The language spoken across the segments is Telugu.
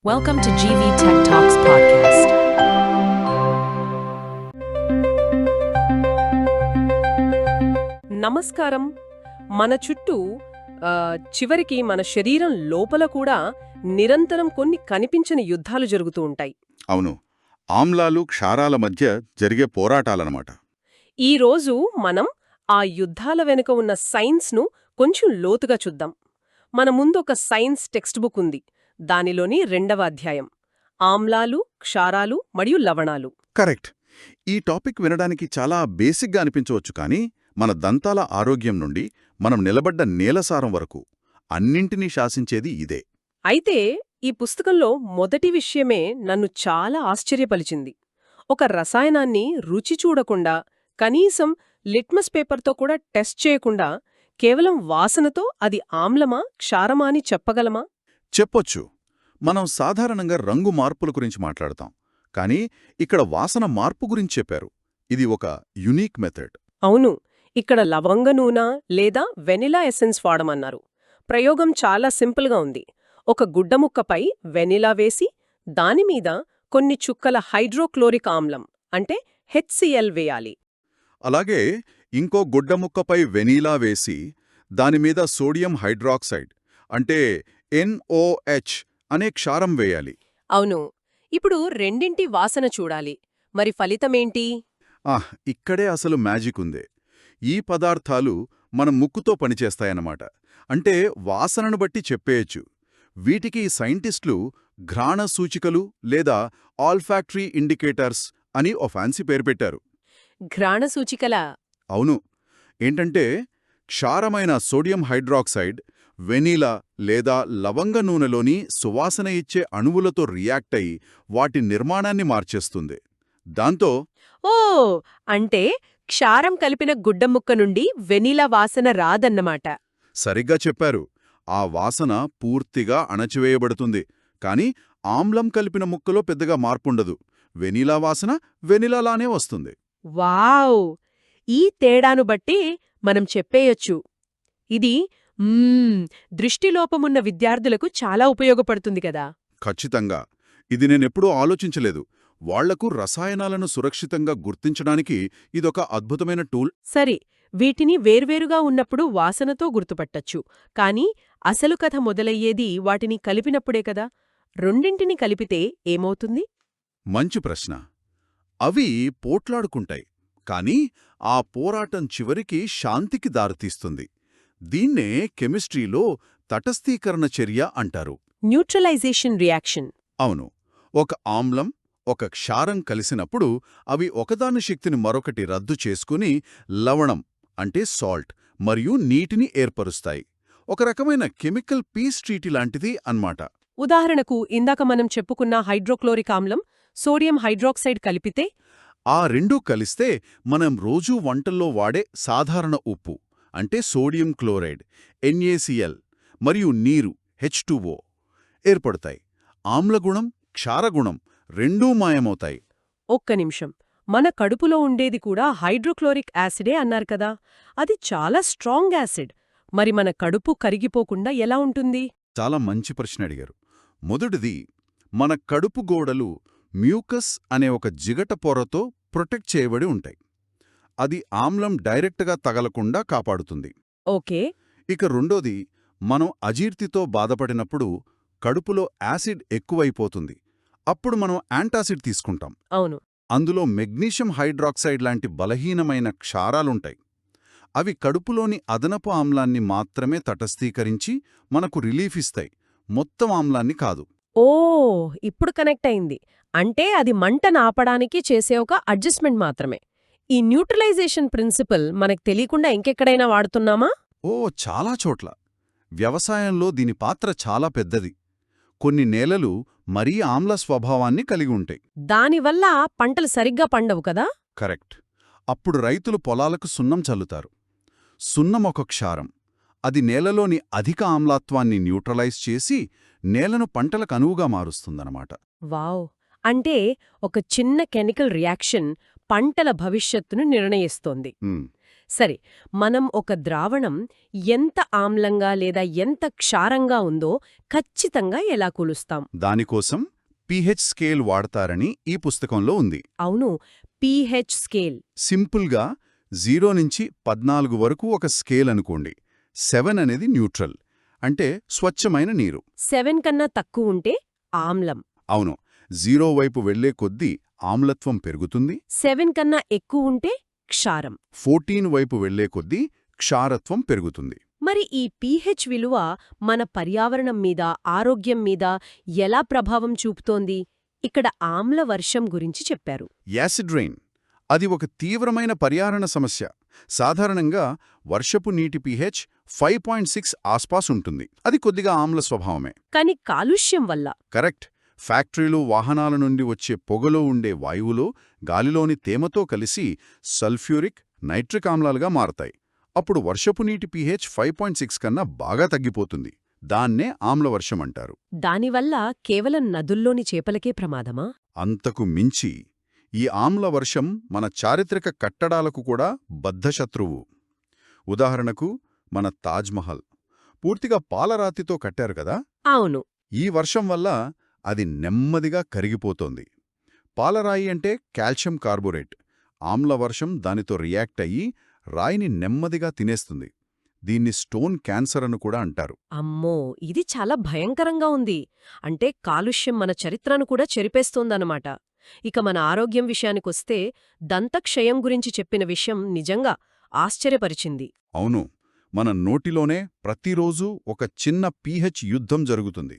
Welcome to GV Tech Talks podcast. నమస్కారం. మన చుట్టూ చివరికి మన శరీరం లోపల కూడా నిరంతరం కొన్ని కనిపించని యుద్ధాలు జరుగుతూ ఉంటాయి. అవును. ఆమ్లాలు క్షారాల మధ్య జరిగే పోరాటాలన్నమాట. ఈరోజు మనం ఆ యుద్ధాల వెనుక ఉన్న సైన్స్ను కొంచెం లోతుగా చూద్దాం. మన ముందు ఒక సైన్స్ టెక్స్ట్ బుక్ ఉంది. దానిలోని 2వ అధ్యాయం ఆమ్లాలు, క్షారాలు మరియు లవణాలు. కరెక్ట్. ఈ టాపిక్ వినడానికి చాలా బేసిక్గా అనిపించవచ్చు, కానీ మన దంతాల ఆరోగ్యం నుండి మనం నిలబడ్డ నేలసారం వరకు అన్నింటినీ శాసించేది ఇదే. అయితే ఈ పుస్తకంలో మొదటి విషయమే నన్ను చాలా ఆశ్చర్యపలిచింది. ఒక రసాయనాన్ని రుచి చూడకుండా, కనీసం లిట్మస్ పేపర్తో కూడా టెస్ట్ చేయకుండా, కేవలం వాసనతో అది ఆమ్లమా, క్షారమా అని చెప్పగలమా? చెప్పొచ్చు. మనం సాధారణంగా రంగు మార్పుల గురించి మాట్లాడతాం, కానీ ఇక్కడ వాసన మార్పు గురించి చెప్పారు. ఇది ఒక యునీక్ మెథడ్. అవును, ఇక్కడ లవంగ నూనె లేదా వెనిలా ఎసెన్స్ వాడమన్నారు. ప్రయోగం చాలా సింపుల్గా ఉంది. ఒక గుడ్డముక్కపై వెనిలా వేసి, దానిమీద కొన్ని చుక్కల హైడ్రోక్లోరిక్ ఆమ్లం అంటే HCl వేయాలి. అలాగే ఇంకో గుడ్డముక్కపై వెనీలా వేసి, దానిమీద సోడియం హైడ్రాక్సైడ్ అంటే NOH అనే క్షారం వేయాలి. అవును, ఇప్పుడు రెండింటి వాసన చూడాలి. మరి ఫలితమేంటి? ఇక్కడే అసలు మ్యాజిక్ ఉంది. ఈ పదార్థాలు మన ముక్కుతో పనిచేస్తాయన్నమాట. అంటే వాసనను బట్టి చెప్పేయచ్చు. వీటికి సైంటిస్టులు ఘ్రాణ సూచికలు లేదా ఆల్ఫాక్టరీ ఇండికేటర్స్ అని ఓ ఫ్యాన్సీ పేరు పెట్టారు. ఘ్రాణ సూచికలా? అవును. ఏంటంటే క్షారమైన సోడియం హైడ్రాక్సైడ్ వెనీలా లేదా లవంగ నూనెలోని సువాసన ఇచ్చే అణువులతో రియాక్ట్ అయి వాటి నిర్మాణాన్ని మార్చేస్తుంది. దాంతో ఓ, అంటే క్షారం కలిపిన గుడ్డముక్క నుండి వెనిలా వాసన రాదన్నమాట. సరిగ్గా చెప్పారు. ఆ వాసన పూర్తిగా అణచివేయబడుతుంది. కాని ఆమ్లం కలిపిన ముక్కలో పెద్దగా మార్పుండదు. వెనీలా వాసన వెనిలాలానే వస్తుంది. వావ్! ఈ తేడాను బట్టి మనం చెప్పేయొచ్చు, ఇది దృష్టిలోపమున్న విద్యార్థులకు చాలా ఉపయోగపడుతుంది కదా. ఖచ్చితంగా. ఇది నేనెప్పుడూ ఆలోచించలేదు. వాళ్లకు రసాయనాలను సురక్షితంగా గుర్తించడానికి ఇదొక అద్భుతమైన టూల్. సరే, వీటిని వేర్వేరుగా ఉన్నప్పుడు వాసనతో గుర్తుపట్టచ్చు. కానీ అసలు కథ మొదలయ్యేది వాటిని కలిపినప్పుడే కదా. రెండింటిని కలిపితే ఏమవుతుంది? మంచి ప్రశ్న. అవి పోట్లాడుకుంటాయి, కానీ ఆ పోరాటం చివరికి శాంతికి దారితీస్తుంది. దీన్నే కెమిస్ట్రీలో తటస్థీకరణ చర్య అంటారు. Neutralisation reaction. అవును. ఒక ఆమ్లం, ఒక క్షారం కలిసినప్పుడు అవి ఒకదాని శక్తిని మరొకటి రద్దు చేసుకుని లవణం అంటే సాల్ట్ మరియు నీటిని ఏర్పరుస్తాయి. ఒక రకమైన కెమికల్ పీస్ ట్రీటీ లాంటిది అన్నమాట. ఉదాహరణకు ఇందాక మనం చెప్పుకున్న హైడ్రోక్లోరిక్ ఆమ్లం, సోడియం హైడ్రాక్సైడ్ కలిపితే ఆ రెండూ కలిస్తే మనం రోజూ వంటల్లో వాడే సాధారణ ఉప్పు అంటే సోడియం క్లోరైడ్ NaCl మరియు నీరు H2O ఏర్పడతాయి. ఆమ్లగుణం, క్షారగుణం రెండూ మాయమవుతాయి. ఒక్క నిమిషం, మన కడుపులో ఉండేది కూడా హైడ్రోక్లోరిక్ యాసిడే అన్నారు కదా. అది చాలా స్ట్రాంగ్ యాసిడ్. మరి మన కడుపు కరిగిపోకుండా ఎలా ఉంటుంది? చాలా మంచి ప్రశ్న అడిగారు. మొదటిది, మన కడుపు గోడలు మ్యూకస్ అనే ఒక జిగట పొరతో ప్రొటెక్ట్ చేయబడి ఉంటాయి. అది ఆమ్లం డైరెక్ట్గా తగలకుండా కాపాడుతుంది. ఓకే. ఇక రెండోది, మనం అజీర్తితో బాధపడినప్పుడు కడుపులో యాసిడ్ ఎక్కువైపోతుంది. అప్పుడు మనం యాంటాసిడ్ తీసుకుంటాం. అవును. అందులో మెగ్నీషియం హైడ్రాక్సైడ్ లాంటి బలహీనమైన క్షారాలుంటాయి. అవి కడుపులోని అదనపు ఆమ్లాన్ని మాత్రమే తటస్థీకరించి మనకు రిలీఫ్ ఇస్తాయి, మొత్తం ఆమ్లాన్ని కాదు. ఓ, ఇప్పుడు కనెక్ట్ అయింది. అంటే అది మంటను ఆపడానికి చేసే ఒక అడ్జస్ట్మెంట్ మాత్రమే. ఈ న్యూట్రలైజేషన్ ప్రిన్సిపల్ మనకు తెలియకుండా ఇంకెక్కడైనా వాడుతున్నామా? చాలా చోట్ల. వ్యవసాయంలో దీని పాత్ర చాలా పెద్దది. కొన్ని నేలలు మరీ ఆమ్ల స్వభావాన్ని కలిగి ఉంటాయి. దానివల్ల పంటలు సరిగ్గా పండవు కదా. కరెక్ట్. అప్పుడు రైతులు పొలాలకు సున్నం చల్లుతారు. సున్నం ఒక క్షారం. అది నేలలోని అధిక ఆమ్లాత్వాన్ని న్యూట్రలైజ్ చేసి నేలను పంటలకు అనువుగా మారుస్తుందన్నమాట. వావ్! అంటే ఒక చిన్న కెమికల్ రియాక్షన్ పంటల భవిష్యత్తును నిర్ణయిస్తోంది. సరే, మనం ఒక ద్రావణం ఎంత ఆమ్లంగా లేదా ఎంత క్షారంగా ఉందో ఖచ్చితంగా ఎలా కొలుస్తాం? దానికోసం pH స్కేల్ వాడతారని ఈ పుస్తకంలో ఉంది. అవును, pH స్కేల్. సింపుల్గా 0 నుంచి 14 వరకు ఒక స్కేల్ అనుకోండి. 7 అనేది న్యూట్రల్, అంటే స్వచ్ఛమైన నీరు. 7 కన్నా తక్కువ ఉంటే ఆమ్లం. అవును, 0 వైపు వెళ్లే కొద్దీ ఆమ్లత్వం పెరుగుతుంది. 7 కన్నా ఎక్కువ ఉంటే క్షారం. 14 వైపు వెళ్లే కొద్దీ క్షారత్వం పెరుగుతుంది. మరి ఈ pH విలువ మన పర్యావరణం మీద, ఆరోగ్యం మీద ఎలా ప్రభావం చూపుతోంది? ఇక్కడ ఆమ్ల వర్షం గురించి చెప్పారు. యాసిడ్ రెయిన్ అది ఒక తీవ్రమైన పర్యావరణ సమస్య. సాధారణంగా వర్షపు నీటి pH 5.6 ఆస్పాస్ ఉంటుంది. అది కొద్దిగా ఆమ్ల స్వభావమే. కాని కాలుష్యం వల్ల కరెక్ట్. ఫ్యాక్టరీలు, వాహనాల నుండి వచ్చే పొగలో ఉండే వాయువులు గాలిలోని తేమతో కలిసి సల్ఫ్యూరిక్, నైట్రిక్ ఆమ్లాలుగా మారతాయి. అప్పుడు వర్షపు నీటి pH 5.6 కన్నా బాగా తగ్గిపోతుంది. దాన్నే ఆమ్లవర్షం అంటారు. దానివల్ల కేవలం నదుల్లోని చేపలకే ప్రమాదమా? అంతకు మించి ఈ ఆమ్లవర్షం మన చారిత్రక కట్టడాలకు కూడా బద్ధశత్రువు. ఉదాహరణకు మన తాజ్మహల్ పూర్తిగా పాలరాతితో కట్టారు కదా. అవును. ఈ వర్షం వల్ల అది నెమ్మదిగా కరిగిపోతోంది. పాలరాయి అంటే కాల్షియం కార్బోరేట్. ఆమ్లవర్షం దానితో రియాక్ట్ అయ్యి రాయిని నెమ్మదిగా తినేస్తుంది. దీన్ని స్టోన్ క్యాన్సర్ అని కూడా అంటారు. అమ్మో, ఇది చాలా భయంకరంగా ఉంది. అంటే కాలుష్యం మన చరిత్రను కూడా చెరిపేస్తోందన్నమాట. ఇక మన ఆరోగ్యం విషయానికొస్తే దంతక్షయం గురించి చెప్పిన విషయం నిజంగా ఆశ్చర్యపరిచింది. అవును, మన నోటిలోనే ప్రతిరోజూ ఒక చిన్న pH యుద్ధం జరుగుతుంది.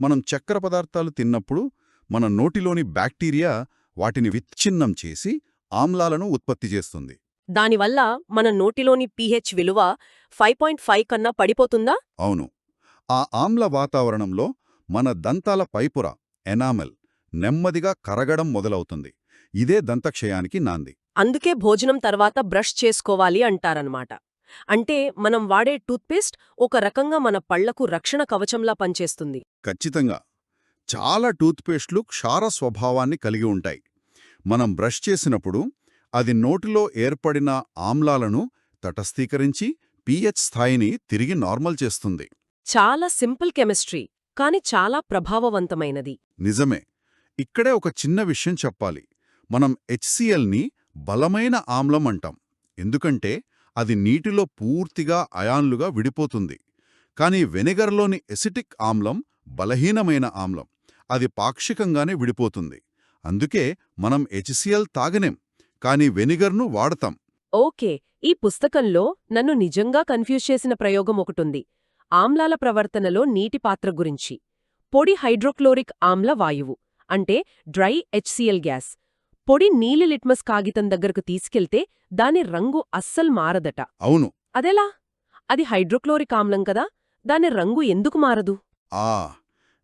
మనం చక్కెర పదార్థాలు తిన్నప్పుడు మన నోటిలోని బ్యాక్టీరియా వాటిని విచ్ఛిన్నం చేసి ఆమ్లాలను ఉత్పత్తి చేస్తుంది. దానివల్ల మన నోటిలోని pH విలువ 5.5 కన్నా పడిపోతుందా? అవును, ఆ ఆమ్ల వాతావరణంలో మన దంతాల పైపుర ఎనామెల్ నెమ్మదిగా కరగడం మొదలవుతుంది. ఇదే దంతక్షయానికి నాంది. అందుకే భోజనం తర్వాత బ్రష్ చేసుకోవాలి అంటారన్నమాట. అంటే మనం వాడే టూత్పేస్ట్ ఒక రకంగా మన పళ్లకు రక్షణ కవచంలా పనిచేస్తుంది. ఖచ్చితంగా. చాలా టూత్పేస్ట్లు క్షార స్వభావాన్ని కలిగి ఉంటాయి. మనం బ్రష్ చేసినప్పుడు అది నోటిలో ఏర్పడిన ఆమ్లాలను తటస్థీకరించి pH స్థాయిని తిరిగి నార్మల్ చేస్తుంది. చాలా సింపుల్ కెమిస్ట్రీ, కాని చాలా ప్రభావవంతమైనది. నిజమే. ఇక్కడే ఒక చిన్న విషయం చెప్పాలి. మనం HClని బలమైన ఆమ్లం అంటాం, ఎందుకంటే అది నీటిలో పూర్తిగా అయాన్లుగా విడిపోతుంది. కానీ వెనిగర్లోని ఎసిటిక్ ఆమ్లం బలహీనమైన ఆమ్లం. అది పాక్షికంగానే విడిపోతుంది. అందుకే మనం HCl తాగనేం, కానీ వెనిగర్ను వాడతాం. ఓకే, ఈ పుస్తకంలో నన్ను నిజంగా కన్ఫ్యూజ్ చేసిన ప్రయోగం ఒకటుంది. ఆమ్లాల ప్రవర్తనలో నీటి పాత్ర గురించి. పొడి హైడ్రోక్లోరిక్ ఆమ్ల వాయువు అంటే డ్రై HCl గ్యాస్ పొడి నీలి లిట్మస్ కాగితం దగ్గరకు తీసుకెళ్తే దాని రంగు అస్సలు మారదట. అవును. అదెలా? అది హైడ్రోక్లోరిక్ ఆమ్లం కదా, దాని రంగు ఎందుకు మారదు?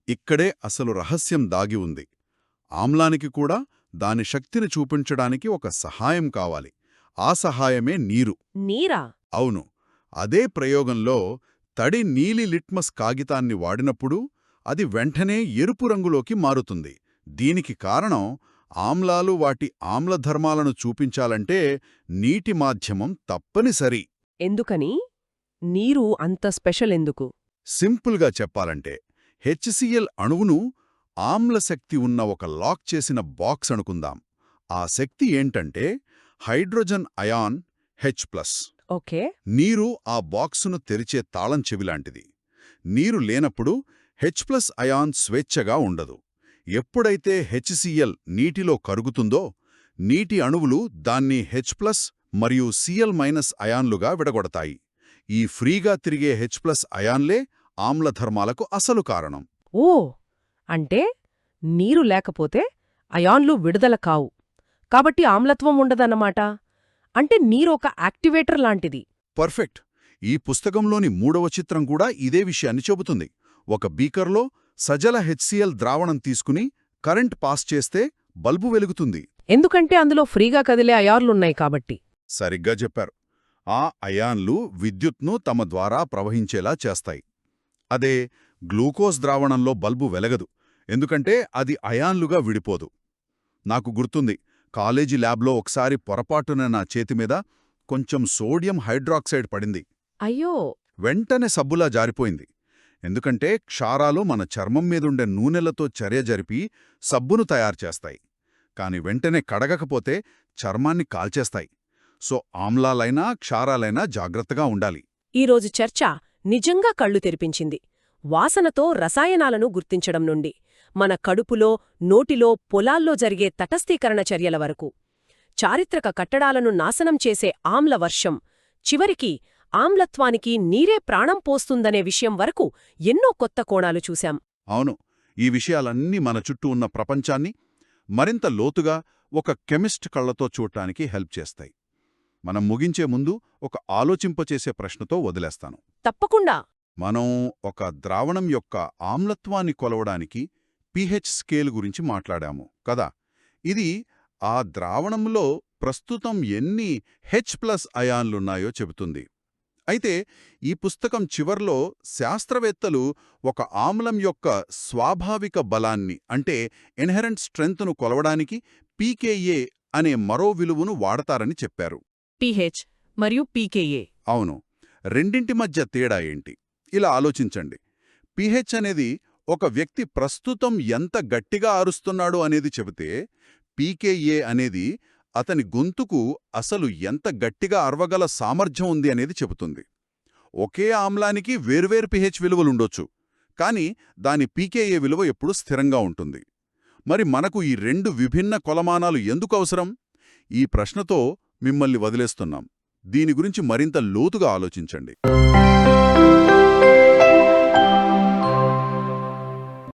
ఇక్కడే అసలు రహస్యం దాగి ఉంది. ఆమ్లానికి కూడా దాని శక్తిని చూపించడానికి ఒక సహాయం కావాలి. ఆ సహాయమే నీరు. నీరా? అవును. అదే ప్రయోగంలో తడి నీలి లిట్మస్ కాగితాన్ని వాడినప్పుడు అది వెంటనే ఎరుపు రంగులోకి మారుతుంది. దీనికి కారణం ఆమ్లాలు వాటి ఆమ్లధర్మాలను చూపించాలంటే నీటి మాధ్యమం తప్పనిసరి. ఎందుకని? నీరు అంత స్పెషల్ ఎందుకు? సింపుల్గా చెప్పాలంటే HCl అణువును ఆమ్లశక్తి ఉన్న ఒక లాక్ చేసిన బాక్స్ అనుకుందాం. ఆ శక్తి ఏంటంటే హైడ్రోజన్ అయాన్ H+. ఓకే. నీరు ఆ బాక్సును తెరిచే తాళం చెవిలాంటిది. నీరు లేనప్పుడు H+ అయాన్ స్వేచ్ఛగా ఉండదు. ఎప్పుడైతే HCl నీటిలో కరుగుతుందో నీటి అణువులు దాన్ని H+ మరియు Cl- అయాన్లుగా విడగొడతాయి. ఈ ఫ్రీగా తిరిగే H+ అయాన్లే ఆమ్లధర్మాలకు అసలు కారణం. ఓ, అంటే నీరు లేకపోతే అయాన్లు విడుదల కావు, కాబట్టి ఆమ్లత్వం ఉండదన్నమాట. అంటే నీరు ఒక యాక్టివేటర్ లాంటిది. పర్ఫెక్ట్. ఈ పుస్తకంలోని 3వ చిత్రం కూడా ఇదే విషయాన్ని చెబుతుంది. ఒక బీకర్లో సజల HCl ద్రావణం తీసుకుని కరెంట్ పాస్ చేస్తే బల్బు వెలుగుతుంది. ఎందుకంటే అందులో ఫ్రీగా కదిలే అయాన్లున్నాయి కాబట్టి. సరిగ్గా చెప్పారు. ఆ అయాన్లు విద్యుత్ను తమ ద్వారా ప్రవహించేలా చేస్తాయి. అదే గ్లూకోజ్ ద్రావణంలో బల్బు వెలగదు, ఎందుకంటే అది అయాన్లుగా విడిపోదు. నాకు గుర్తుంది, కాలేజీ ల్యాబ్లో ఒకసారి పొరపాటున నా చేతిమీద కొంచెం సోడియం హైడ్రాక్సైడ్ పడింది. అయ్యో! వెంటనే సబ్బులా జారిపోయింది. ఎందుకంటే క్షారాలు మన చర్మం మీదుండే నూనెలతో చర్య జరిపి సబ్బును తయారుచేస్తాయి. కాని వెంటనే కడగకపోతే చర్మాన్ని కాల్చేస్తాయి. సో ఆమ్లాలైనా క్షారాలైనా జాగ్రత్తగా ఉండాలి. ఈరోజు చర్చ నిజంగా కళ్ళు తెరిపించింది. వాసనతో రసాయనాలను గుర్తించడం నుండి, మన కడుపులో, నోటిలో, పొలాల్లో జరిగే తటస్థీకరణ చర్యల వరకు, చారిత్రక కట్టడాలను నాశనం చేసే ఆమ్ల వర్షం, చివరికి ఆమ్లత్వానికి నీరే ప్రాణం పోస్తుందనే విషయం వరకు ఎన్నో కొత్త కోణాలు చూశాం. అవును, ఈ విషయాలన్నీ మన చుట్టూ ఉన్న ప్రపంచాన్ని మరింత లోతుగా ఒక కెమిస్ట్ కళ్లతో చూడటానికి హెల్ప్ చేస్తాయి. మనం ముగించే ముందు ఒక ఆలోచింపచేసే ప్రశ్నతో వదిలేస్తాను. తప్పకుండా. మనం ఒక ద్రావణం యొక్క ఆమ్లత్వాన్ని కొలవడానికి pH స్కేల్ గురించి మాట్లాడాము కదా. ఇది ఆ ద్రావణంలో ప్రస్తుతం ఎన్ని H+ అయాన్లున్నాయో చెబుతుంది. అయితే ఈ పుస్తకం చివర్లో శాస్త్రవేత్తలు ఒక ఆమ్లం యొక్క స్వాభావిక బలాన్ని అంటే ఇన్హెరెంట్ స్ట్రెంగ్త్ను కొలవడానికి pKa అనే మరో విలువను వాడతారని చెప్పారు. pH మరియు pKa. అవును, రెండింటి మధ్య తేడా ఏంటి? ఇలా ఆలోచించండి. pH అనేది ఒక వ్యక్తి ప్రస్తుతం ఎంత గట్టిగా అరుస్తున్నాడు అనేది చెబితే, pKa అనేది అతని గొంతుకు అసలు ఎంత గట్టిగా అరవగల సామర్థ్యం ఉంది అనేది చెబుతుంది. ఒకే ఆమ్లానికి వేర్వేరు pH విలువలుండొచ్చు, కానీ దాని pKa విలువ ఎప్పుడూ స్థిరంగా ఉంటుంది. మరి మనకు ఈ రెండు విభిన్న కొలమానాలు ఎందుకు అవసరం? ఈ ప్రశ్నతో మిమ్మల్ని వదిలేస్తున్నాం. దీని గురించి మరింత లోతుగా ఆలోచించండి.